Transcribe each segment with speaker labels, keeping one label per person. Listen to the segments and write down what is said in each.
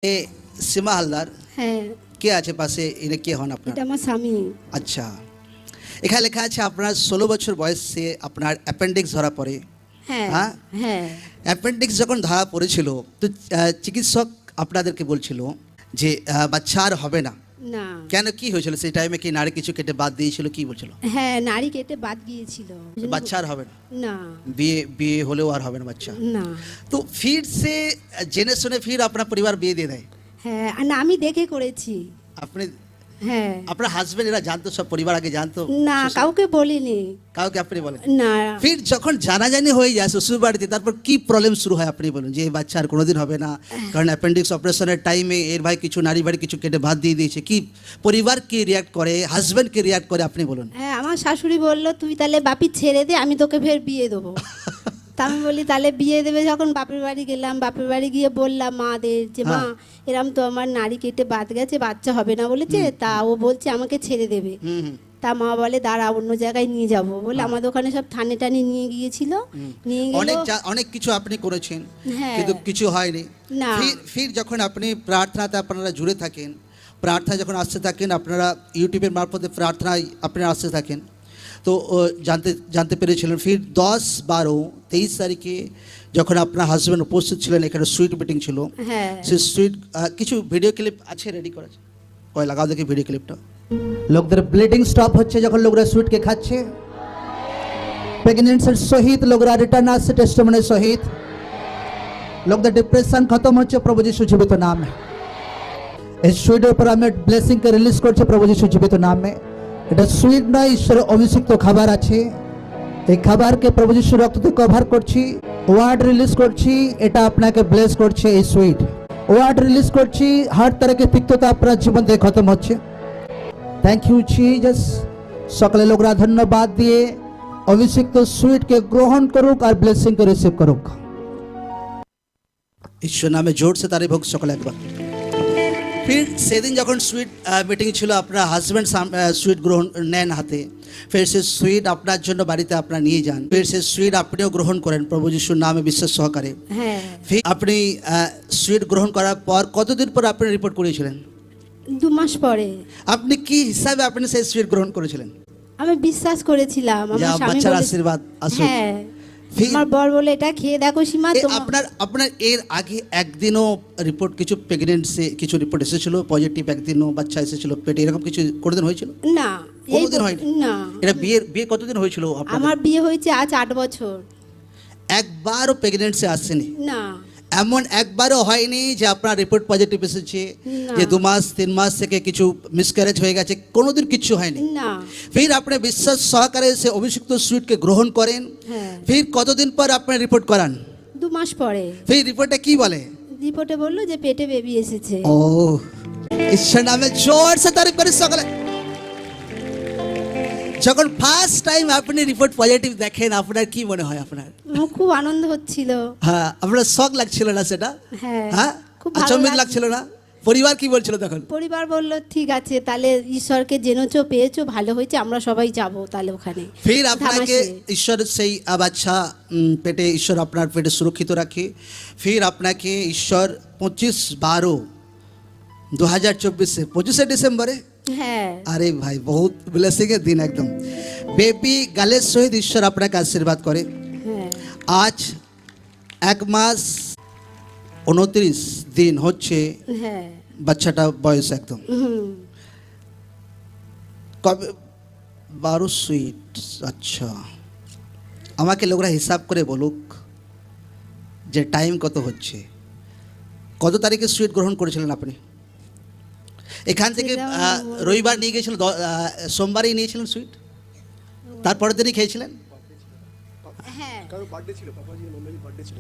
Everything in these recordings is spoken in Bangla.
Speaker 1: এ সীমা হালদার
Speaker 2: হ্যাঁ,
Speaker 1: কে আছে পাশে? এনে কে হন আপনার?
Speaker 2: এটা আমার স্বামী।
Speaker 1: আচ্ছা, এখানে লেখা আছে আপনার 16 বছর বয়সে আপনার অ্যাপেন্ডিক্স ধরা পড়ে।
Speaker 2: হ্যাঁ
Speaker 1: হ্যাঁ?
Speaker 2: হ্যাঁ
Speaker 1: অ্যাপেন্ডিক্স যখন ধরা পড়েছিল তো চিকিৎসক আপনাদেরকে বলছিল যে বাচ্চা আর হবে না।
Speaker 2: না,
Speaker 1: কেন, কি হয়েছিল সেই টাইমে? কি নারী কিছু কেটে বাদ দিয়েছিল, কি বলছিল?
Speaker 2: হ্যাঁ নারী কেটে বাদ গিয়েছিল।
Speaker 1: বাচ্চা আর হবে না,
Speaker 2: না
Speaker 1: বিয়ে বিয়ে হলেও আর হবে না বাচ্চা।
Speaker 2: না,
Speaker 1: তো ফির সে জেনে শুনে ফির আপনার পরিবার বিয়ে দিয়ে দেয়।
Speaker 2: হ্যাঁ আর না, আমি দেখে করেছি।
Speaker 1: আপনি,
Speaker 2: হ্যাঁ,
Speaker 1: আপনার হাজবেন্ড এরা জানতো, সব পরিবার আগে জানতো?
Speaker 2: না কাউকে বলিনি।
Speaker 1: কাউকে আপনি বলেন
Speaker 2: না,
Speaker 1: ফির যখন জানাজানি হয়ে যায় শ্বশুর বাড়িতে, তারপর কি প্রবলেম শুরু হয় আপনি বলুন? যে এই বাচ্চা আর কোনোদিন হবে না, কারণ অ্যাপেন্ডিক্স অপারেশনের টাইমে এর ভাই কিছু নারী বাড়ি কিছু কেটে বাদ দিয়ে দিয়েছে। কি পরিবার কি রিয়াক্ট করে, হাজবেন্ড কি রিয়াক্ট করে আপনি বলুন?
Speaker 2: হ্যাঁ আমার শাশুড়ি বললো তুই তাহলে বাপি ছেড়ে দে, আমি তোকে ফের বিয়ে দেবো। তা আমি বলি তাহলে বিয়ে দেবে যখন বাপের বাড়ি গেলাম, বাপের বাড়ি গিয়ে বললাম মাদের যে মা এরম তো আমার নারী কেটে বাদ গেছে, বাচ্চা হবে না বলেছে, তা ও বলছে আমাকে ছেড়ে দেবে।
Speaker 1: হুম হুম।
Speaker 2: তা মা বলে দাঁড়া অন্য জায়গায় নিয়ে যাব বলে আমাদের ওখানে সব থানে টানে নিয়ে গিয়েছিল। নিয়ে গেল,
Speaker 1: অনেক কিছু আপনি করেছেন,
Speaker 2: হ্যাঁ
Speaker 1: কিন্তু কিছু হয়নি।
Speaker 2: না।
Speaker 1: ফির যখন আপনি প্রার্থনাতে আপনারা জুড়ে থাকেন, প্রার্থনা যখন আসতে থাকেন, আপনারা ইউটিউবের মারফতে প্রার্থনায় আপনারা আসতে থাকেন, তো জানতে পেরেছিলেন ফির 10-12-23 তারিখে যখন আপনার হাজব্যান্ড উপস্থিত ছিলেন, এখানে সুইট মিটিং ছিল।
Speaker 2: হ্যাঁ
Speaker 1: সেই সুইট কিছু ভিডিও ক্লিপ আছে রেডি করা আছে, কয় লাগাও দেখি ভিডিও ক্লিপটা। লোকদের ব্লিডিং স্টপ হচ্ছে যখন লোকরা সুইটকে খাচ্ছে, প্রেগনেন্সির সহিত লোকরা রিটার্ন আসছে টেস্টিমনির সহিত, লোকদের ডিপ্রেশন খতম হচ্ছে প্রভু যিশু জীবিত নামে। এই সুইটের উপর আমি ব্লেসিংকে রিলিজ করছি প্রভু যিশু জীবিত নামে। এটা সুইট নয়, ঈশ্বরের অভিষিক্ত খাবার আছে। এই খাবারকে প্রভু যিশুর রক্ততে কভার করছি, ওয়ার্ড রিলিজ করছি, এটা আপনাকে ব্লেস করছে। এই সুইট ওয়ার্ড রিলিজ করছি, হার তরকে তিক্ততা আপনার জীবন থেকে খতম হচ্ছে। Thank you Jesus. সকলে লোকরা ধন্যবাদ দিয়ে অভিষিক্ত সুইটকে গ্রহণ করুক আর ব্লেসিংকে রিসিভ করুক। ঈশ্বর নামে জোর সে তারিফ হোক সকলে একবার। ফির সেদিন যখন সুইট মিটিং ছিল, আপনার হাজব্যান্ড সুইট গ্রহণ নেন হাতে, ফির সে সুইট আপনার জন্য বাড়িতে আপনার নিয়ে যান, ফির সে সুইট আপনিও গ্রহণ করেন প্রভু যিশুর নামে বিশ্বাস সহকারে।
Speaker 2: হ্যাঁ
Speaker 1: ফির আপনি সুইট গ্রহণ করার পর কতদিন পর আপনি রিপোর্ট করেছিলেন?
Speaker 2: 2 মাস পরে।
Speaker 1: আপনি কি হিসাবে আপনি সেই সুইট গ্রহণ করেছিলেন?
Speaker 2: আমি বিশ্বাস করেছিলাম আমার
Speaker 1: যা
Speaker 2: স্বামী
Speaker 1: বাচ্চার
Speaker 2: বলে-
Speaker 1: আশীর্বাদ আসুক।
Speaker 2: হ্যাঁ
Speaker 1: ফির
Speaker 2: আমার বর বলে এটা খেয়ে দেখো সীমা তোমার।
Speaker 1: আপনার এর আগে একদিনও রিপোর্ট কিছু প্রেগনেন্সি কিছু রিপোর্ট এসেছিল পজিটিভ, একদিনও বাচ্চা এসেছিল পেটে, এরকম কিছু কোনোদিন হয়েছিল?
Speaker 2: না
Speaker 1: কোনোদিন হয়নি?
Speaker 2: না,
Speaker 1: এটা বিয়ে কতদিন হয়েছিল আপনার?
Speaker 2: আমার বিয়ে হয়েছে আজ 8 বছর।
Speaker 1: একবারও প্রেগনেন্সি আসেনি?
Speaker 2: না
Speaker 1: এমন একবারও হয়নি যে আপনার রিপোর্ট পজিটিভ এসেছে,
Speaker 2: না।
Speaker 1: যে 2 মাস 3 মাস থেকে কিছু মিসক্যারেজ হয়ে গেছে, কোনোদিন কিচ্ছু হয়নি?
Speaker 2: না।
Speaker 1: ফির আপনি বিশ্বাস সহকারে সে অভিষিক্ত সুইটকে গ্রহণ করেন,
Speaker 2: হ্যাঁ
Speaker 1: ফির কতদিন পর আপনি রিপোর্ট করান?
Speaker 2: 2 মাস পরে
Speaker 1: ফির রিপোর্টে কি বলে?
Speaker 2: রিপোর্টে বললো যে পেটে বেবি এসেছে।
Speaker 1: ও ঈশ্বর নামে জোর সে তারিফ করি সকলে। যখন ফার্স্ট টাইম আপনি রিপোর্ট পজিটিভ দেখেন, আপনার কি মনে হয়? আপনার
Speaker 2: আমার খুব আনন্দ হচ্ছিল।
Speaker 1: হ্যাঁ, আপনার শখ লাগছিল না সেটা?
Speaker 2: হ্যাঁ
Speaker 1: হ্যাঁ,
Speaker 2: খুব ভালো
Speaker 1: আচম্বিত লাগছিল না? পরিবার কি বলছিল তখন?
Speaker 2: পরিবার বলল ঠিক আছে তাহলে ঈশ্বরকে জেনেছো পেয়েছো ভালো হয়েছে, আমরা সবাই যাব তাহলে ওখানে।
Speaker 1: ফির আপনাকে
Speaker 2: ধামাসে।
Speaker 1: ঈশ্বর সেই বাচ্চা পেটে, ঈশ্বর আপনার পেটে সুরক্ষিত রাখে। ফির আপনাকে ঈশ্বর 25/12/2024 25শে ডিসেম্বরে,
Speaker 2: হ্যাঁ
Speaker 1: আরে ভাই বহুত ব্লেসিং এর দিন একদম, বেবি গালের সহিত ঈশ্বর আপনাকে আশীর্বাদ করে।
Speaker 2: হ্যাঁ
Speaker 1: আজ 1 মাস 29 দিন হচ্ছে
Speaker 2: হ্যাঁ
Speaker 1: বাচ্চাটা বয়স একদম।
Speaker 2: হুম।
Speaker 1: কবে 12 সুইট? আচ্ছা, আমাকে লোকরা হিসাব করে বলুক যে টাইম কত হচ্ছে। কত তারিখে সুইট গ্রহণ করেছিলেন আপনি? এখান থেকে রবিবার নিয়ে গেছিলেন, সোমবারই নিয়েছিলেন সুইট, তারপরের দিনই খেয়েছিলেন?
Speaker 2: হ্যাঁ
Speaker 3: কারো বার্থডে ছিল, পাপাজির মাম্মাজির বার্থডে ছিল।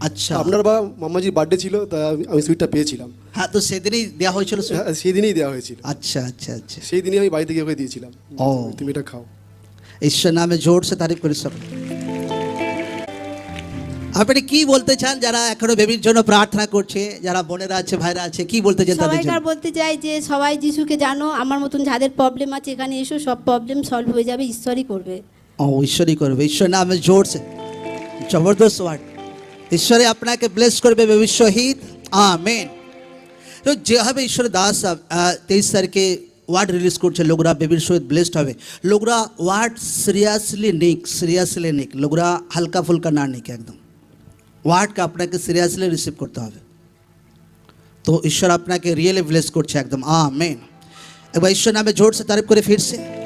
Speaker 1: আচ্ছা,
Speaker 3: আপনার বা মাম্মাজির বার্থডে ছিল, তা আমি সুইটটা পেয়েছিলাম।
Speaker 1: হ্যাঁ, তো সেদিনই দেওয়া হয়েছিল সুইট?
Speaker 3: হ্যাঁ, সেই দিনই দেওয়া হয়েছিল।
Speaker 1: আচ্ছা আচ্ছা আচ্ছা,
Speaker 3: সেই দিনই আমি বাড়ি থেকে ওকে দিয়েছিলাম,
Speaker 1: ও
Speaker 3: তুমি এটা খাও।
Speaker 1: ঈশ্বর নামে জোর সে তারিফ করি সব। আপনি কি বলতে চান যারা এখনো বেবির জন্য প্রার্থনা করছে, যারা বোনেরা আছে ভাইরা আছে, কি বলতে চান তাদের জন্য?
Speaker 2: সবাইকার বলতে চাই যে সবাই যিশুকে জানো, আমার মতন যাদের প্রবলেম আছে এখানে এসো, সব প্রবলেম সলভ হয়ে যাবে, ঈশ্বরই করবে।
Speaker 1: ও ঈশ্বরই করবে, ঈশ্বর নামে জোর সে জবরদস্ত ওয়ার্ড। ঈশ্বরে আপনাকে ব্লেস করবে বেবির সহিত আমেন। তো যেভাবে ঈশ্বরের দাস 23 তারিখে ওয়ার্ড রিলিজ করছে, লোকরা বেবির সহিত ব্লেসড হবে। লোকরা ওয়ার্ড সিরিয়াসলি নিক, লোকরা হালকা ফুলকা না নিক, একদম ওয়ার্ডকে আপনাকে সিরিয়াসলি রিসিভ করতে হবে। তো ঈশ্বর আপনাকে রিয়েলি ব্লেস করছে একদম। আমেন। একবার ঈশ্বর নামে জোর সে তারিফ করে ফিরছে।